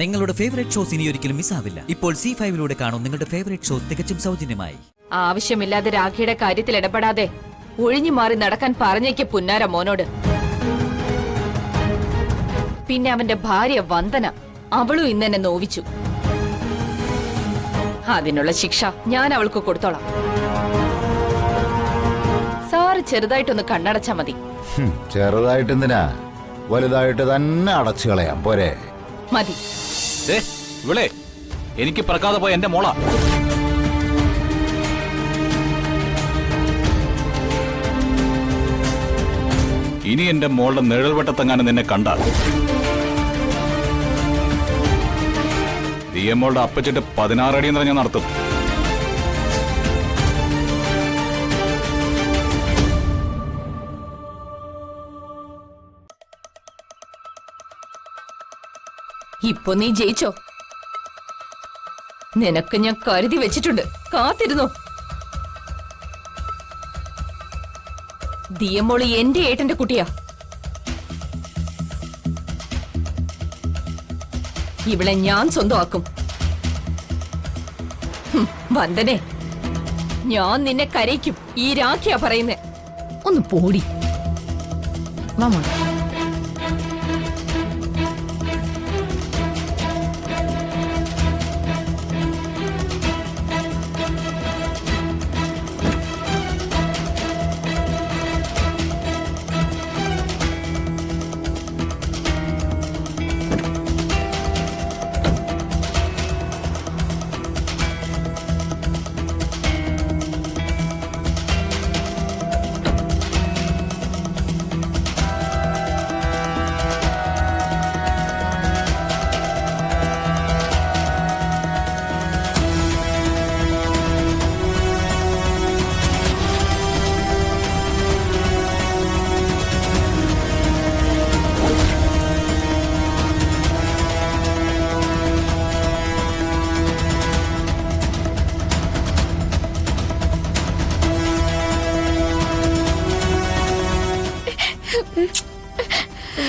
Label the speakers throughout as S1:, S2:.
S1: നിങ്ങളുടെ favourite shows ഇനി ഒരിക്കലും മിസ്സാവില്ല. ഇപ്പോൾ C5 കാണും നിങ്ങളുടെ ഫേവറേറ്റ് ഷോസ് തികച്ചും സൗജന്യമായി.
S2: ആവശ്യമില്ലാതെ രാഖിയുടെ കാര്യത്തിൽ ഇടപെടാതെ ഒഴിഞ്ഞു മാറി നടക്കാൻ പറഞ്ഞേക്ക് പുന്നാര മോനോട്. പിന്നെ അവന്റെ ഭാര്യ വന്ദന, അവളും ഇന്നെന്നെ നോവിച്ചു. അതിനുള്ള ശിക്ഷ ഞാൻ അവൾക്ക് കൊടുത്തോളാം. സാറ് ചെറുതായിട്ടൊന്ന് കണ്ണടച്ചാ മതി.
S3: ചെറുതായിട്ട് എന്തിനാ, വലുതായിട്ട് തന്നെ അടച്ചു കളയാം പോരെ.
S2: മതി.
S4: ഇവളെ എനിക്ക് പറക്കാതെ പോയ എന്റെ മോള. ഇനി എന്റെ മോളുടെ നിഴൽവട്ടത്തെങ്ങാനും നിന്നെ കണ്ട ദിയമോളുടെ അപ്പച്ചിട്ട് 16 അടി എന്ന് ഞാൻ നടത്തും.
S2: ഇപ്പൊ നീ ജയിച്ചോ? നിനക്ക് ഞാൻ കരുതി വെച്ചിട്ടുണ്ട്, കാത്തിരുന്നോ. ദിയമോള് എന്റെ ഏട്ടന്റെ കുട്ടിയാ. ഇവളെ ഞാൻ സ്വന്തമാക്കും. വന്ദനെ, ഞാൻ നിന്നെ കരയിക്കും. ഈ രാഖിയാ പറയുന്നേ. ഒന്ന് പോടി. മാമ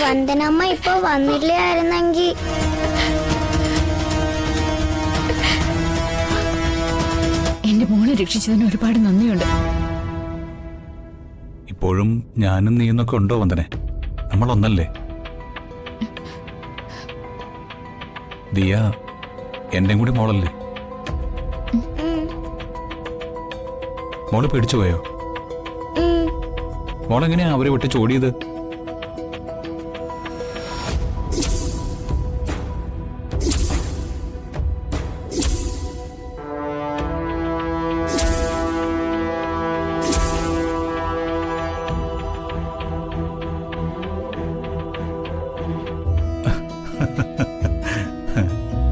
S5: വന്ദനമ്മ ഇപ്പൊ വന്നില്ലായിരുന്നെങ്കി
S2: എന്റെ മോളെ രക്ഷിച്ചതിന് ഒരുപാട് നന്ദിയുണ്ട്.
S4: ഇപ്പോഴും ഞാനും നീന്നൊക്കെ ഉണ്ടോ വന്ദനെ? നമ്മളൊന്നല്ലേ? ദിയ എന്റെയും കൂടി മോളല്ലേ? മോള് പേടിച്ചു പോയോ? മോളെങ്ങനെയാ അവരെ വിട്ട് ചോടിയത്?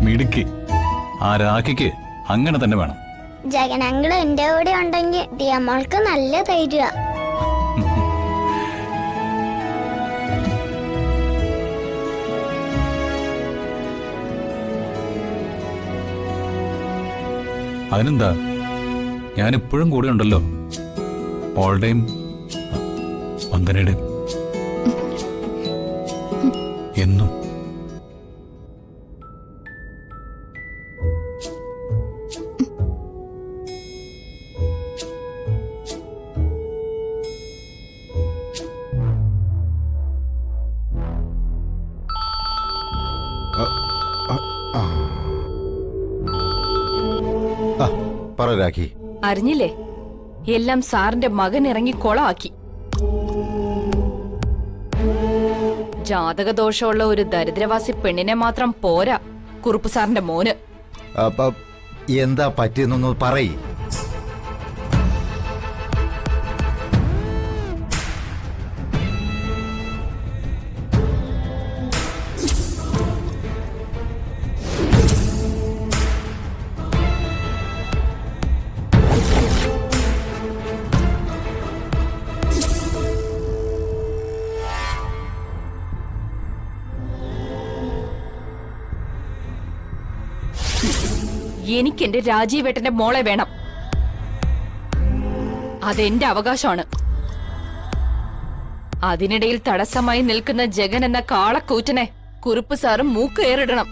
S4: മിടുക്കി. ആ രാഖിക്ക് അങ്ങനെ തന്നെ വേണം.
S5: ജഗനങ്ങള് എന്റെ കൂടെ ഉണ്ടെങ്കിൽ ദിയമോൾക്ക് നല്ല ധൈര്യ.
S4: അതിനെന്താ, ഞാൻ ഇപ്പോഴും കൂടെ ഉണ്ടല്ലോ. മോളുടെയും വന്ദനയുടെയും എന്നും.
S3: പറ രാഖി.
S2: അറിഞ്ഞില്ലേ, എല്ലാം സാറിന്റെ മകൻ ഇറങ്ങി കൊളമാക്കി. ജാതകദോഷമുള്ള ഒരു ദരിദ്രവാസി പെണ്ണിനെ മാത്രം പോരാ കുറുപ്പ് സാറിന്റെ മോന്.
S3: എന്താ പറ്റിയെന്നൊന്ന് പറയ്.
S2: എനിക്ക് എന്റെ രാജീവേട്ടന്റെ മോളെ വേണം. അതെന്റെ അവകാശമാണ്. അതിനിടയിൽ തടസ്സമായി നിൽക്കുന്ന ജഗൻ എന്ന കാളക്കൂറ്റനെ കുറുപ്പ് സാറും മൂക്ക് ഏറിടണം.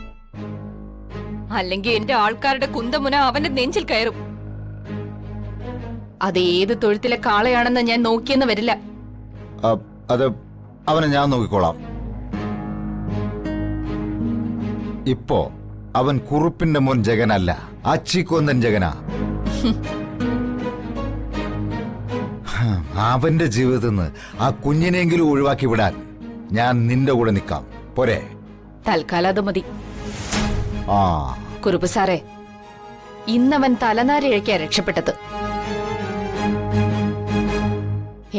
S2: അല്ലെങ്കിൽ എന്റെ ആൾക്കാരുടെ കുന്തമുന അവന്റെ നെഞ്ചിൽ കയറും. അത് ഏത് തൊഴുത്തിലെ കാളയാണെന്ന് ഞാൻ നോക്കിയെന്ന് വരില്ല.
S3: അത് അവനെ ഞാൻ നോക്കിക്കോളാം. ഇപ്പോ അവൻ കുറുപ്പിന്റെ മോൻ ജഗനല്ല, അച്ചിക്കൊന്നൻ ജഗനാ. അവന്റെ ജീവിതത്തിൽ നിന്ന് ആ കുഞ്ഞിനെങ്കിലും ഒഴിവാക്കി വിടാൻ ഞാൻ നിന്റെ കൂടെ നിൽക്കാം. പോരെ?
S2: തൽക്കാലം അത് മതി.
S3: ആ
S2: കുറുപ്പ് സാറേ, ഇന്നവൻ തലനാരിഴയ്ക്കാ രക്ഷപ്പെട്ടത്.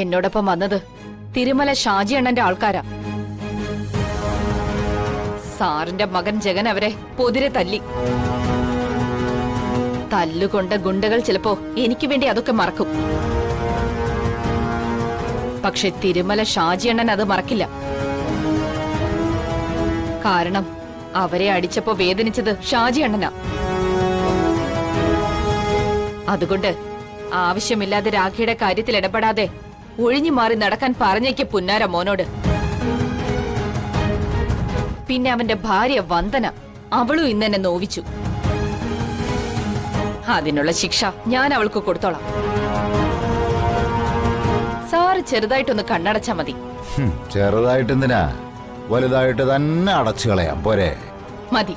S2: എന്നോടൊപ്പം വന്നത് തിരുമല ഷാജി അണ്ണന്റെ ആൾക്കാരാ. സാറിന്റെ മകൻ ജഗൻ അവരെ പൊതിരെ തല്ലി. തല്ലുകൊണ്ട ഗുണ്ടകൾ ചിലപ്പോ എനിക്ക് വേണ്ടി അതൊക്കെ മറക്കും. പക്ഷെ തിരുമല ഷാജി അണ്ണൻ അത് മറക്കില്ല. കാരണം അവരെ അടിച്ചപ്പോ വേദനിച്ചത് ഷാജി അണ്ണനാ. അതുകൊണ്ട് ആവശ്യമില്ലാതെ രാഖിയുടെ കാര്യത്തിൽ ഇടപെടാതെ ഒഴിഞ്ഞു മാറി നടക്കാൻ പറഞ്ഞേക്ക് പുന്നാര മോനോട്. പിന്നെ അവന്റെ ഭാര്യ വന്ദന, അവളും ഇന്നെന്നെ നോവിച്ചു. അതിനുള്ള ശിക്ഷ ഞാൻ അവൾക്ക് കൊടുത്തോളാം. സാറ് ചെറുതായിട്ടൊന്ന് കണ്ണടച്ചാ മതി.
S3: ചെറുതായിട്ടെന്തിനാ, വലുതായിട്ട് തന്നെ അടച്ചു കളയാം. പോരെ?
S2: മതി,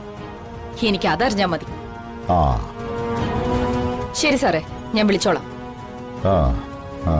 S2: എനിക്ക് അതറിഞ്ഞാ മതി.
S3: ആ
S2: ശരി സാറേ, ഞാൻ വിളിച്ചോളാം.
S3: ആ ആ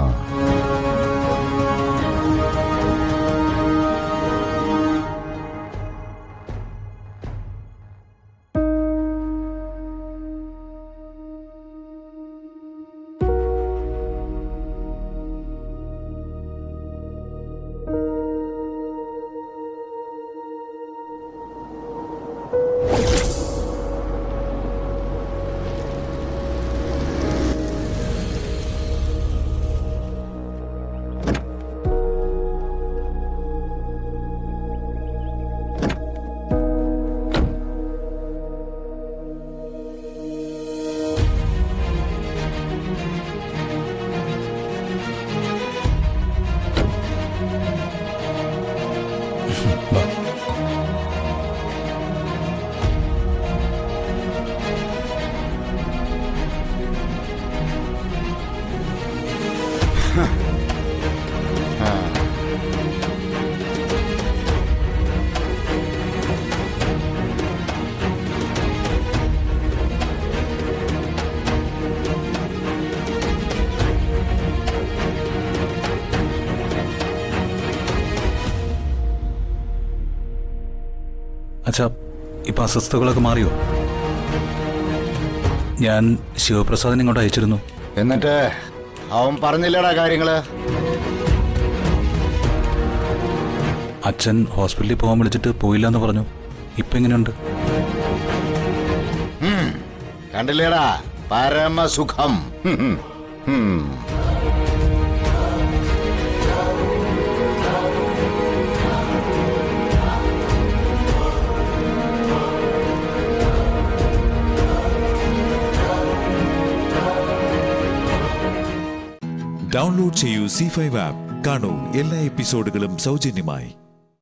S4: അച്ഛാ, ഇപ്പൊ അസ്വസ്ഥതകളൊക്കെ മാറിയോ? ഞാൻ ശിവപ്രസാദിനെ ഇങ്ങോട്ട് അയച്ചിരുന്നു.
S3: എന്നിട്ട് അവൻ പറഞ്ഞില്ലടാ കാര്യങ്ങള്?
S4: അച്ഛൻ ഹോസ്പിറ്റലിൽ പോകാൻ വിളിച്ചിട്ട് പോയില്ല എന്ന് പറഞ്ഞു. ഇപ്പൊ എങ്ങനെയുണ്ട്?
S3: കണ്ടില്ലേടാ, പരമസുഖം.
S6: ഡൗൺലോഡ് ചെയ്യൂ C5 ആപ്പ്. കാണൂ എല്ലാ എപ്പിസോഡുകളും സൗജന്യമായി.